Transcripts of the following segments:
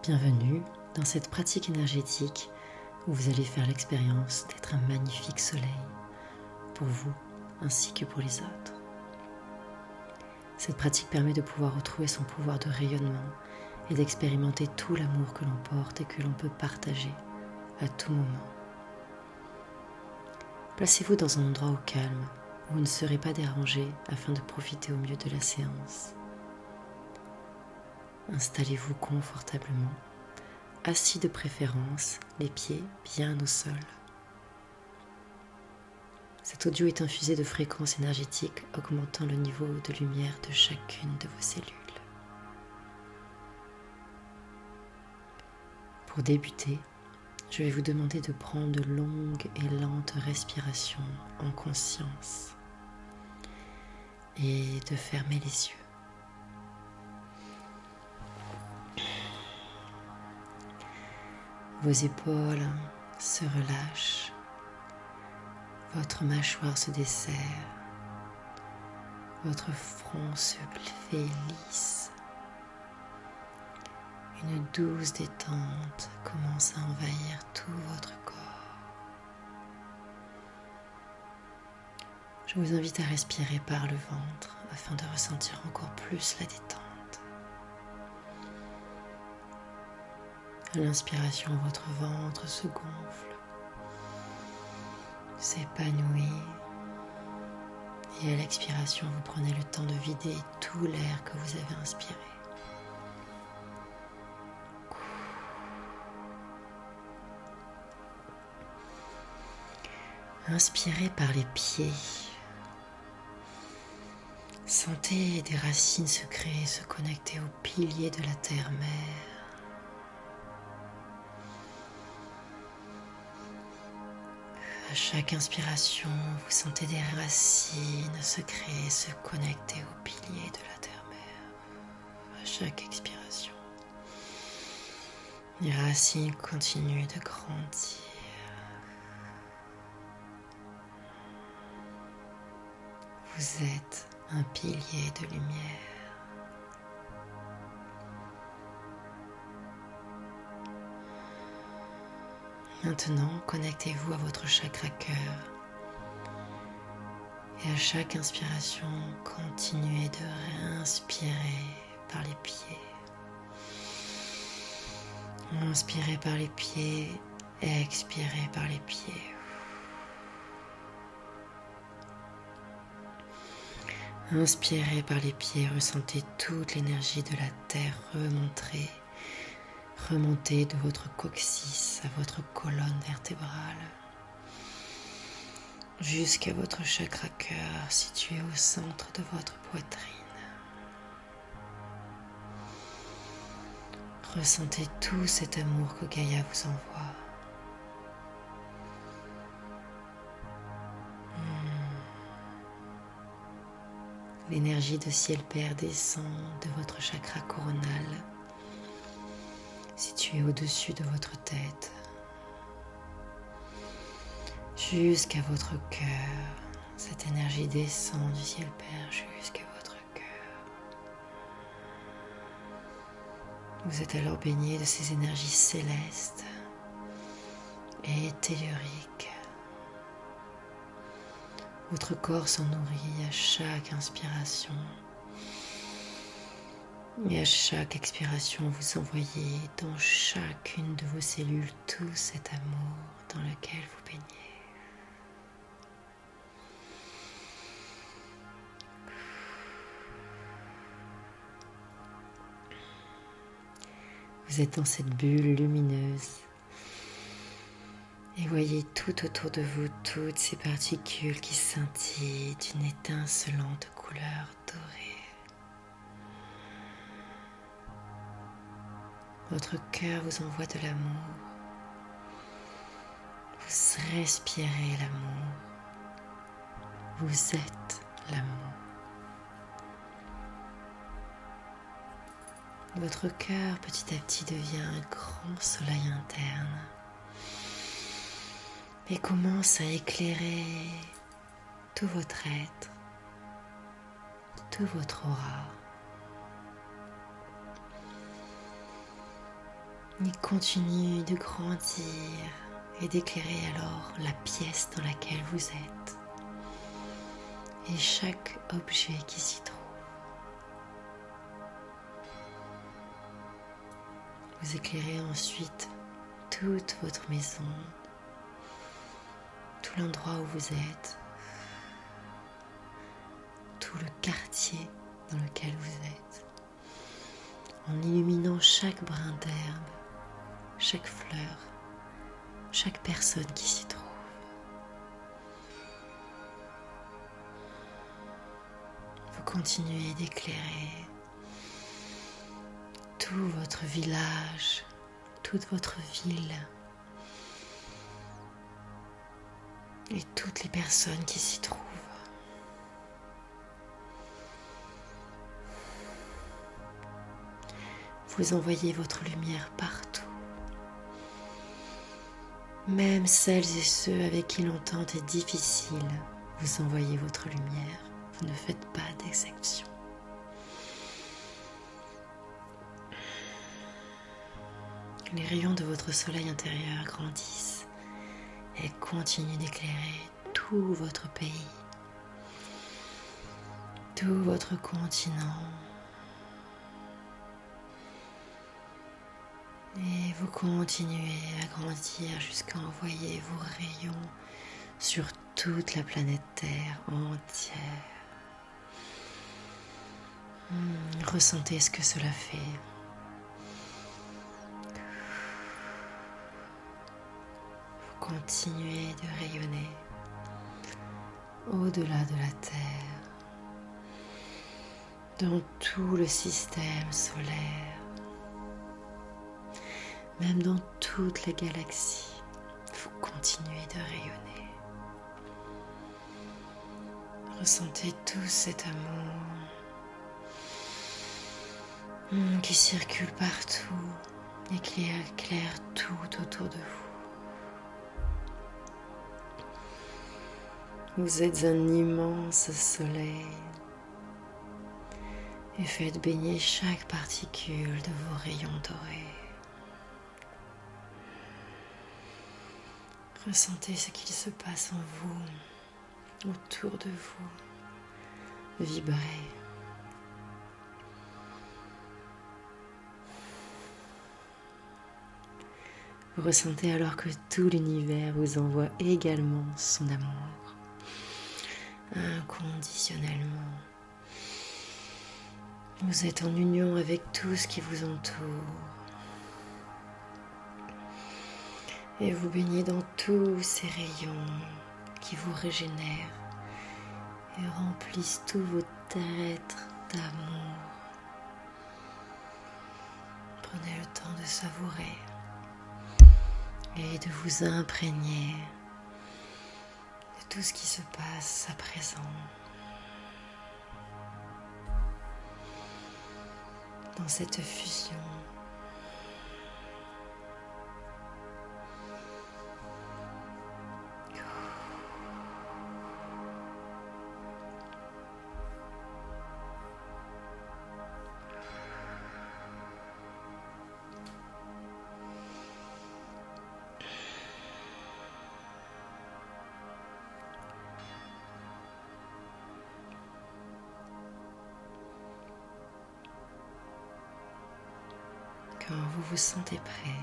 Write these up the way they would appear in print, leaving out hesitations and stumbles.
Bienvenue dans cette pratique énergétique où vous allez faire l'expérience d'être un magnifique soleil pour vous ainsi que pour les autres. Cette pratique permet de pouvoir retrouver son pouvoir de rayonnement et d'expérimenter tout l'amour que l'on porte et que l'on peut partager à tout moment. Placez-vous dans un endroit au calme où vous ne serez pas dérangé afin de profiter au mieux de la séance. Installez-vous confortablement, assis de préférence, les pieds bien au sol. Cet audio est infusé de fréquences énergétiques augmentant le niveau de lumière de chacune de vos cellules. Pour débuter, je vais vous demander de prendre de longues et lentes respirations en conscience et de fermer les yeux. Vos épaules se relâchent, votre mâchoire se desserre, votre front se fait lisse. Une douce détente commence à envahir tout votre corps. Je vous invite à respirer par le ventre afin de ressentir encore plus la détente. À l'inspiration, votre ventre se gonfle, s'épanouit, et à l'expiration, vous prenez le temps de vider tout l'air que vous avez inspiré. Inspirez par les pieds. Sentez des racines se créer, se connecter aux piliers de la terre-mère. À chaque inspiration, vous sentez des racines se créer, se connecter aux piliers de la terre-mère. À chaque expiration, les racines continuent de grandir. Vous êtes un pilier de lumière. Maintenant, connectez-vous à votre chakra cœur. Et à chaque inspiration, continuez de réinspirer par les pieds. Inspirez par les pieds, expirez par les pieds. Inspirez par les pieds, ressentez toute l'énergie de la terre remonter de votre coccyx à votre colonne vertébrale, jusqu'à votre chakra cœur situé au centre de votre poitrine. Ressentez tout cet amour que Gaïa vous envoie. L'énergie de ciel père descend de votre chakra coronal, situé au-dessus de votre tête, jusqu'à votre cœur. Cette énergie descend du ciel père jusqu'à votre cœur. Vous êtes alors baigné de ces énergies célestes et telluriques. Votre corps s'en nourrit à chaque inspiration. Et à chaque expiration, vous envoyez dans chacune de vos cellules tout cet amour dans lequel vous baignez. Vous êtes dans cette bulle lumineuse. Et voyez tout autour de vous toutes ces particules qui scintillent d'une étincelante couleur dorée. Votre cœur vous envoie de l'amour. Vous respirez l'amour. Vous êtes l'amour. Votre cœur petit à petit devient un grand soleil interne et commence à éclairer tout votre être, tout votre aura. Il continue de grandir et d'éclairer alors la pièce dans laquelle vous êtes et chaque objet qui s'y trouve. Vous éclairez ensuite toute votre maison, tout l'endroit où vous êtes, tout le quartier dans lequel vous êtes, en illuminant chaque brin d'herbe, chaque fleur, chaque personne qui s'y trouve. Vous continuez d'éclairer tout votre village, toute votre ville et toutes les personnes qui s'y trouvent. Vous envoyez votre lumière partout. Même celles et ceux avec qui l'entente est difficile, vous envoyez votre lumière. Vous ne faites pas d'exception. Les rayons de votre soleil intérieur grandissent et continuent d'éclairer tout votre pays, tout votre continent. Et vous continuez à grandir jusqu'à envoyer vos rayons sur toute la planète Terre entière. Ressentez ce que cela fait. Vous continuez de rayonner au-delà de la Terre, dans tout le système solaire. Même dans toute la galaxie, vous continuez de rayonner. Ressentez tout cet amour qui circule partout et qui éclaire tout autour de vous. Vous êtes un immense soleil et faites baigner chaque particule de vos rayons dorés. Ressentez ce qu'il se passe en vous, autour de vous. Vibrez. Vous ressentez alors que tout l'univers vous envoie également son amour, inconditionnellement. Vous êtes en union avec tout ce qui vous entoure. Et vous baignez dans tous ces rayons qui vous régénèrent et remplissent tout votre être d'amour. Prenez le temps de savourer et de vous imprégner de tout ce qui se passe à présent. Dans cette fusion. Quand vous vous sentez prêt,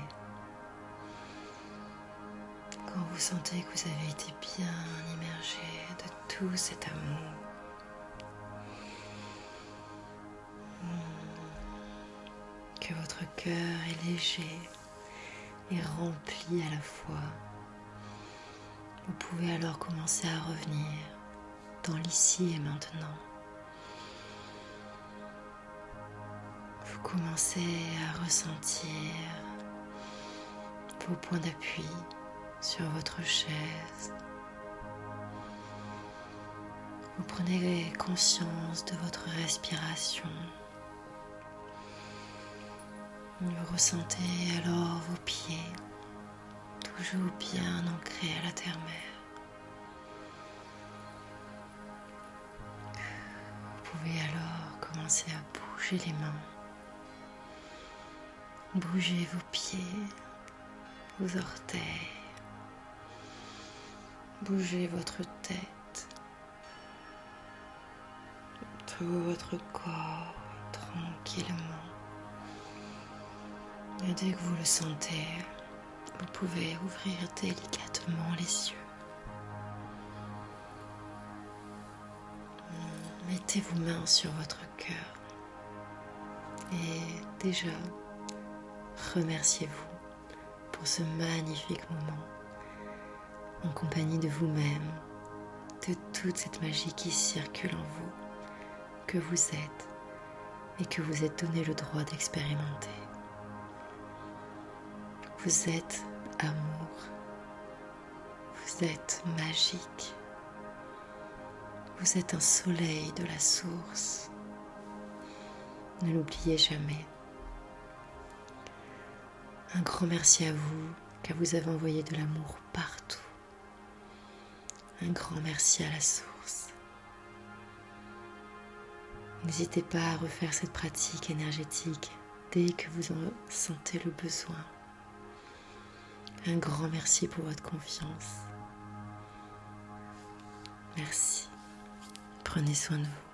quand vous sentez que vous avez été bien immergé de tout cet amour, que votre cœur est léger et rempli à la fois, vous pouvez alors commencer à revenir dans l'ici et maintenant. Vous commencez à ressentir vos points d'appui sur votre chaise. Vous prenez conscience de votre respiration. Vous ressentez alors vos pieds, toujours bien ancrés à la terre-mère. Vous pouvez alors commencer à bouger les mains, Bougez vos pieds, vos orteils. Bougez votre tête, tout votre corps tranquillement. Et dès que vous le sentez, vous pouvez ouvrir délicatement les yeux. Mettez vos mains sur votre cœur et déjà remerciez-vous pour ce magnifique moment en compagnie de vous-même, de toute cette magie qui circule en vous, que vous êtes et que vous êtes donné le droit d'expérimenter. Vous êtes amour, vous êtes magique, vous êtes un soleil de la source. Ne l'oubliez jamais. Un grand merci à vous, car vous avez envoyé de l'amour partout. Un grand merci à la source. N'hésitez pas à refaire cette pratique énergétique dès que vous en sentez le besoin. Un grand merci pour votre confiance. Merci. Prenez soin de vous.